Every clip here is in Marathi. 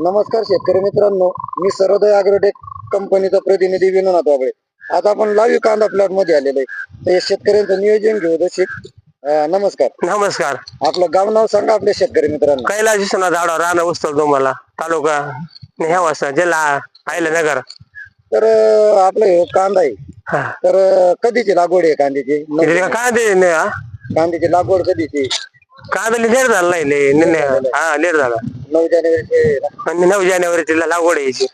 नमस्कार शेतकरी मित्रांनो, मी सर्वोदय ॲग्रोटेक कंपनीचा प्रतिनिधी विनोद बाबळे. आज आपण लाईव्ह कांदा प्लॉट मध्ये आलेलो आहे. तर शेतकऱ्यांचं नियोजन घेऊ तसे. नमस्कार. नमस्कार. आपलं गाव नाव सांगा आपल्या शेतकरी मित्रांना. कैलास विश्वनाथ आडा, राणा उस्तव तुम्हाला तालुका नेवासा, जिल्हा अहिल्यानगर. तर आपला हे कांदा आहे. तर कधीची लागवड आहे कांद्याची? कांद्याची लागवड कधीची? कांदा लेट झाला नाही लेट झाला 9 जानेवारी. 9 जानेवारीची लागवड यायची.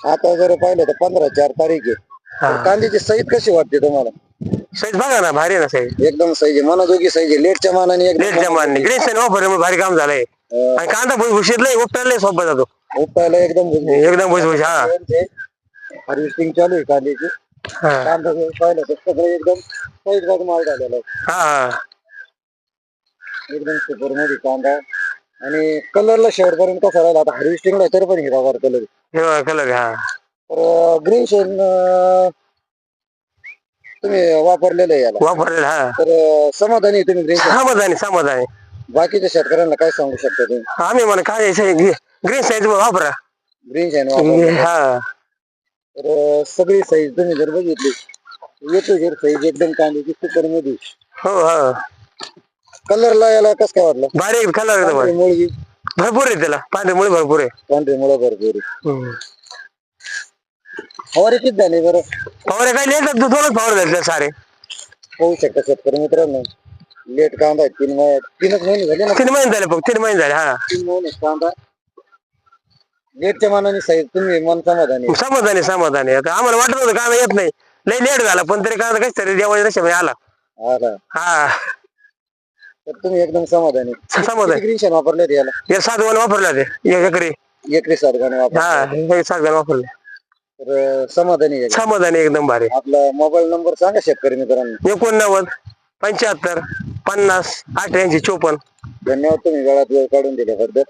आता जर पाहिलं तर 15/4 तारीख आहे. तर कांद्याची साईज कशी वाटते तुम्हाला? साईज बघा ना, भारी ना साईज, एकदम साईज आहे, मनाजोगी साईज आहे. लेटच्या मानाने लेटच्या मानाने ग्रीन साईन वापर भारी काम झालंय. आणि कांदा भुसभुशीतलाय, उपटायला सोपा जातो, उपटायला एकदम भुसभुश. हार्वेस्टिंग चालू आहे कांद्याची. कांदा पाहिलं तर सगळं एकदम साईज भाग माल झालेला आहे. एकदम सुपर मध्ये कांदा. आणि कलरला शेवटपर्यंत कसा राहिला आता हार्वेस्टिंगला तर पण हिरवा कलर कलर. तर ग्रीन शेड तुम्ही वापरलेलं आहे याला? वापरलेला. तर समाधानी आहे तुम्ही ग्रीन शेड? समाधानी. बाकीच्या शेतकऱ्यांना काय सांगू शकता तुम्ही? आम्ही मला काय ग्रीन साईज वापरा. ग्रीन शेड वापरा. तर सगळी साईज तुम्ही जर बघितली, येतो साईज एकदम कांद्याची सुपर मध्ये. कलरला याला कसं काय वाटलं? भारी कलर मुळी भरपूर आहे, त्याला पांढरे मुळे भरपूर आहे. पांढरे मुळे भरपूर आहे. फवारे किती झाले बरं? फवारे काय लेट, 2 फवारे झाले सारे. होऊ शकतं शेतकरी मित्रांनो, लेट कांदा आहे. 3 महिने झाले ना? 3 महिने झाले, फक्त 3 महिने झाले. 3 महिने कांदा लेटच्या मानाने साईज तुम्ही मन समाधानी. आता आम्हाला वाटत होतं कांदा येत नाही, लय लेट झाला, पण तरी कांदा कशी तरी देवाच्या रेषेमध्ये आला. तर तुम्ही एकदम समाधानी. ग्रीन शेड वापरले याला? 7 गण वापरले होते एकरी 7 गाणे वापरले. 7 गण वापरले. तर समाधानी एकदम भारी. आपला मोबाईल नंबर सांगा शेतकरी मित्रांनो. 89 75 50 88 54. धन्यवाद तुम्ही वेळात वेळ काढून दिल्याबद्दल.